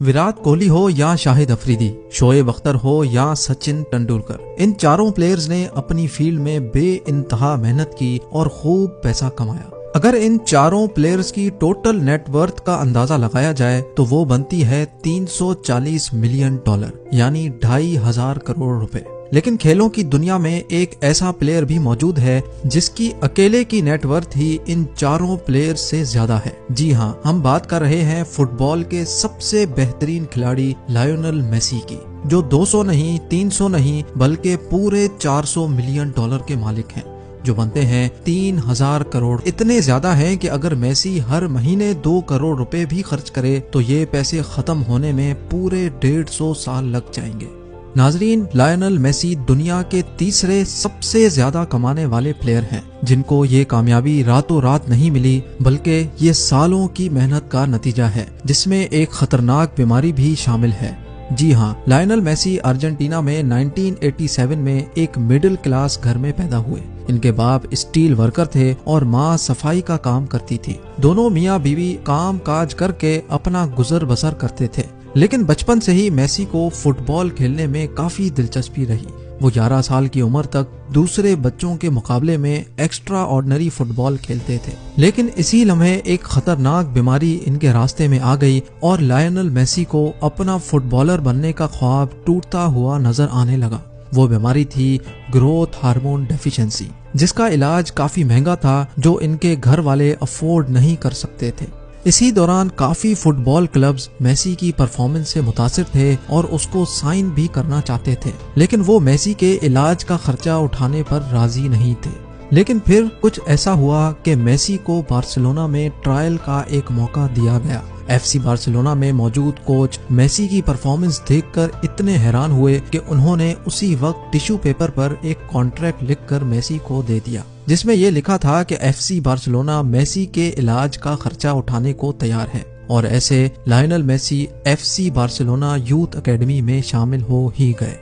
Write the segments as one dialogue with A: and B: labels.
A: विराट कोहली हो या शाहिद अफरीदी, शोएब अख्तर हो या सचिन तेंदुलकर, इन चारों प्लेयर्स ने अपनी फील्ड में बेइंतहा मेहनत की और खूब पैसा कमाया। अगर इन चारों प्लेयर्स की टोटल नेटवर्थ का अंदाजा लगाया जाए तो वो बनती है 340 मिलियन डॉलर, यानी 2,500 करोड़ रुपए। लेकिन खेलों की दुनिया में एक ऐसा प्लेयर भी मौजूद है जिसकी अकेले की नेटवर्थ ही इन चारों प्लेयर्स से ज्यादा है। जी हाँ, हम बात कर रहे हैं फुटबॉल के सबसे बेहतरीन खिलाड़ी लायोनेल मेसी की, जो 200 नहीं, 300 नहीं, बल्कि पूरे 400 मिलियन डॉलर के मालिक हैं, जो बनते हैं 3,000 करोड़। इतने ज्यादा हैं कि अगर मेसी हर महीने 2 करोड़ रुपए भी खर्च करे तो ये पैसे खत्म होने में पूरे 150 साल लग जाएंगे। नाजरीन, लायोनेल मेसी दुनिया के तीसरे सबसे ज्यादा कमाने वाले प्लेयर हैं, जिनको ये कामयाबी रातों रात नहीं मिली, बल्कि ये सालों की मेहनत का नतीजा है, जिसमें एक खतरनाक बीमारी भी शामिल है। जी हाँ, लायोनेल मेसी अर्जेंटीना में 1987 में एक मिडिल क्लास घर में पैदा हुए। इनके बाप स्टील वर्कर थे और माँ सफाई का काम करती थी। दोनों मियाँ बीवी काम काज करके अपना गुजर बसर करते थे। लेकिन बचपन से ही मेसी को फुटबॉल खेलने में काफी दिलचस्पी रही। वो 11 साल की उम्र तक दूसरे बच्चों के मुकाबले में एक्स्ट्रा ऑर्डिनरी फुटबॉल खेलते थे। लेकिन इसी लम्हे एक खतरनाक बीमारी इनके रास्ते में आ गई और लायोनेल मेसी को अपना फुटबॉलर बनने का ख्वाब टूटता हुआ नजर आने लगा। वो बीमारी थी ग्रोथ हार्मोन डेफिशिएंसी, जिसका इलाज काफी महंगा था, जो इनके घर वाले अफोर्ड नहीं कर सकते थे। इसी दौरान काफी फुटबॉल क्लब्स मेसी की परफॉर्मेंस से मुतासिर थे और उसको साइन भी करना चाहते थे, लेकिन वो मेसी के इलाज का खर्चा उठाने पर राजी नहीं थे। लेकिन फिर कुछ ऐसा हुआ कि मेसी को बार्सिलोना में ट्रायल का एक मौका दिया गया। FC बार्सिलोना में मौजूद कोच मेसी की परफॉर्मेंस देखकर इतने हैरान हुए कि उन्होंने उसी वक्त टिश्यू पेपर पर एक कॉन्ट्रैक्ट लिखकर मेसी को दे दिया, जिसमें ये लिखा था कि FC बार्सिलोना मेसी के इलाज का खर्चा उठाने को तैयार है। और ऐसे Lionel Messi FC Barcelona youth academy में शामिल हो ही गए।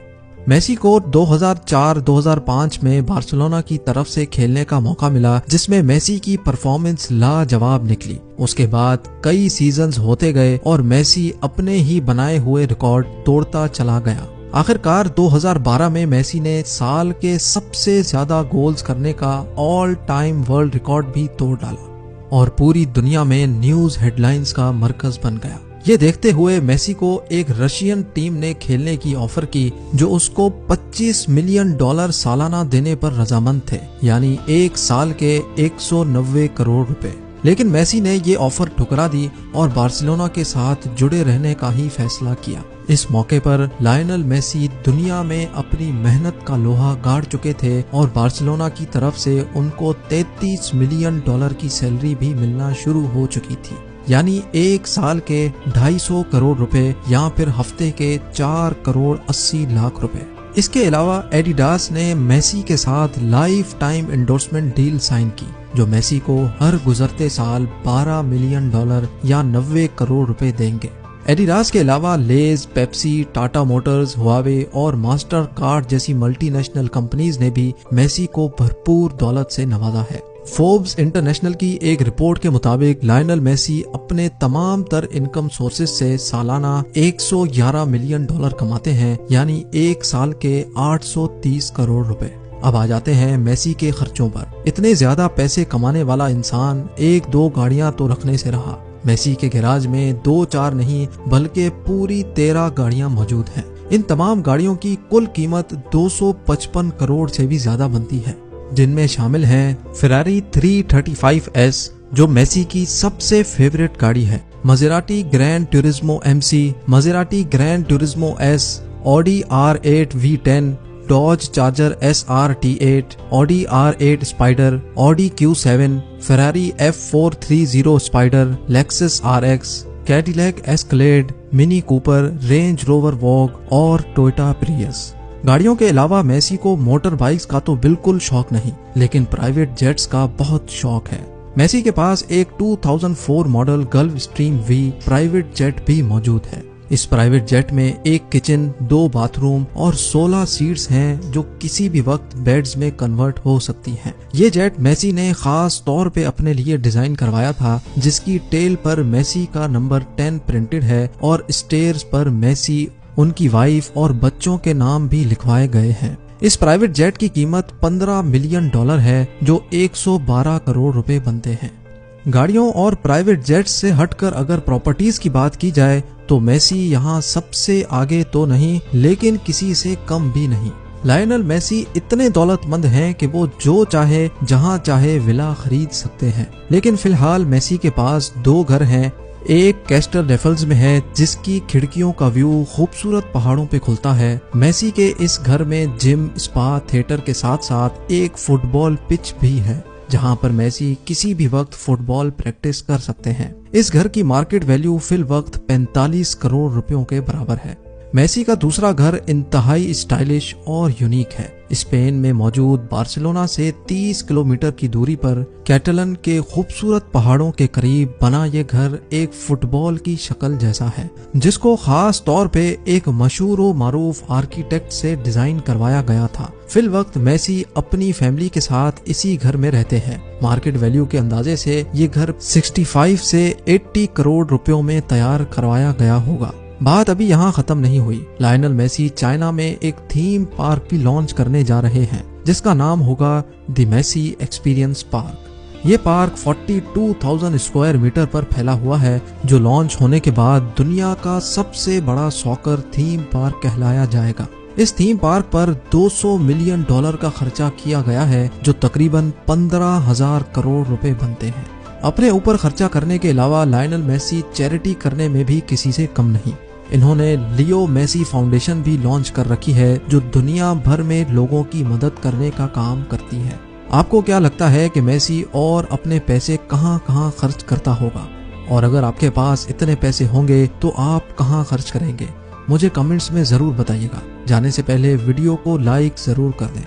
A: मेसी को 2004-2005 में बार्सिलोना की तरफ से खेलने का मौका मिला, जिसमें मेसी की परफॉर्मेंस लाजवाब निकली। उसके बाद कई सीजन्स होते गए और मेसी अपने ही बनाए हुए रिकॉर्ड तोड़ता चला गया। आखिरकार 2012 में मेसी ने साल के सबसे ज्यादा गोल्स करने का ऑल टाइम वर्ल्ड रिकॉर्ड भी तोड़ डाला और पूरी दुनिया में न्यूज हेडलाइंस का मरकज बन गया। ये देखते हुए मेसी को एक रशियन टीम ने खेलने की ऑफर की, जो उसको 25 मिलियन डॉलर सालाना देने पर रजामंद थे, यानी एक साल के 190 करोड़ रुपए। लेकिन मेसी ने ये ऑफर ठुकरा दी और बार्सिलोना के साथ जुड़े रहने का ही फैसला किया। इस मौके पर लायोनेल मेसी दुनिया में अपनी मेहनत का लोहा गाड़ चुके थे और बार्सिलोना की तरफ से उनको 33 मिलियन डॉलर की सैलरी भी मिलना शुरू हो चुकी थी, यानी एक साल के 250 करोड़ रुपए या फिर हफ्ते के 4 करोड़ 80 लाख रुपए। इसके अलावा एडिडास ने मेसी के साथ lifetime endorsement deal sign की, जो मेसी को हर गुजरते साल 12 मिलियन डॉलर या 90 करोड़ रुपए देंगे। एडिडास के अलावा लेज, पेप्सी, टाटा मोटर्स, हुआवे और मास्टर कार्ड जैसी मल्टीनेशनल कंपनीज ने भी मेसी को भरपूर दौलत से नवाजा है। फोर्ब्स इंटरनेशनल की एक रिपोर्ट के मुताबिक लायोनेल मेसी अपने तमाम तर इनकम सोर्सेज से सालाना 111 मिलियन डॉलर कमाते हैं, यानी एक साल के 830 करोड़ रुपए। अब आ जाते हैं मेसी के खर्चों पर। इतने ज्यादा पैसे कमाने वाला इंसान 1-2 गाड़ियां तो रखने से रहा। मेसी के गैराज में 2-4 नहीं, बल्कि पूरी 13 गाड़ियां मौजूद हैं। इन तमाम गाड़ियों की कुल कीमत 255 करोड़ से भी ज्यादा बनती है, जिनमें शामिल हैं फेरारी 335S, जो मेसी की सबसे फेवरेट गाड़ी है, Maserati Gran Turismo MC, Maserati Gran Turismo S, Audi R8 V10, Dodge Charger SR T8, Audi R8 Spyder, Audi Q7, Ferrari F430 Spyder, Lexus RX, Cadillac Escalade, Mini Cooper, Range Rover Vogue और Toyota Prius. गाड़ियों के अलावा Messi को motor bikes का तो बिल्कुल शौक नहीं, लेकिन प्राइवेट जेट्स का बहुत शौक है। मेसी के पास एक 2004 model gulf stream V private jet भी मौजूद है। इस प्राइवेट जेट में एक किचन, 2 बाथरूम और 16 सीट्स हैं जो किसी भी वक्त बेड्स में कन्वर्ट हो सकती हैं। ये जेट मेसी ने खास तौर पे अपने लिए डिजाइन करवाया था, जिसकी टेल पर मेसी का नंबर 10 प्रिंटेड है और स्टेयर्स पर मेसी, उनकी वाइफ और बच्चों के नाम भी लिखवाए गए हैं। इस प्राइवेट जेट की कीमत $15 मिलियन है, जो 112 करोड़ रुपए बनते हैं। गाड़ियों और प्राइवेट जेट्स से हटकर अगर प्रॉपर्टीज की बात की जाए तो मेसी यहाँ सबसे आगे तो नहीं, लेकिन किसी से कम भी नहीं। लायनल मेसी इतने दौलतमंद हैं कि वो जो चाहे जहाँ चाहे विला खरीद सकते हैं। लेकिन फिलहाल मेसी के पास 2 घर हैं। एक कैस्टल रेफल्स में है, जिसकी खिड़कियों का व्यू खूबसूरत पहाड़ों पे खुलता है। मेसी के इस घर में जिम, स्पा, थिएटर के साथ साथ एक फुटबॉल पिच भी है, जहां पर मेसी किसी भी वक्त फुटबॉल प्रैक्टिस कर सकते हैं। इस घर की मार्केट वैल्यू फिल वक्त 45 करोड़ रुपयों के बराबर है। मेसी का दूसरा घर इंतहाई स्टाइलिश और यूनिक है। स्पेन में मौजूद बार्सिलोना से 30 किलोमीटर की दूरी पर कैटलन के खूबसूरत पहाड़ों के करीब बना ये घर एक फुटबॉल की शक्ल जैसा है, जिसको खास तौर पे एक मशहूर व मारूफ आर्किटेक्ट से डिजाइन करवाया गया था। फिल वक्त मेसी अपनी फैमिली के साथ इसी घर में रहते हैं। मार्केट वैल्यू के अंदाजे से ये घर 65 से 80 करोड़ रुपयों में तैयार करवाया गया होगा। बात अभी यहाँ खत्म नहीं हुई। लायनल मेसी चाइना में एक थीम पार्क भी लॉन्च करने जा रहे हैं, जिसका नाम होगा द मेसी एक्सपीरियंस पार्क। ये पार्क 42,000 स्क्वायर मीटर पर फैला हुआ है, जो लॉन्च होने के बाद दुनिया का सबसे बड़ा सॉकर थीम पार्क कहलाया जाएगा। इस थीम पार्क पर $200 मिलियन का खर्चा किया गया है, जो तकरीबन 15,000 करोड़ रुपए बनते हैं। अपने ऊपर खर्चा करने के अलावा लायनल मेसी चैरिटी करने में भी किसी से कम नहीं। इन्होंने लियो मेसी फाउंडेशन भी लॉन्च कर रखी है, जो दुनिया भर में लोगों की मदद करने का काम करती है। आपको क्या लगता है कि मेसी और अपने पैसे कहां कहां खर्च करता होगा? और अगर आपके पास इतने पैसे होंगे तो आप कहां खर्च करेंगे? मुझे कमेंट्स में जरूर बताइएगा। जाने से पहले वीडियो को लाइक जरूर कर दें।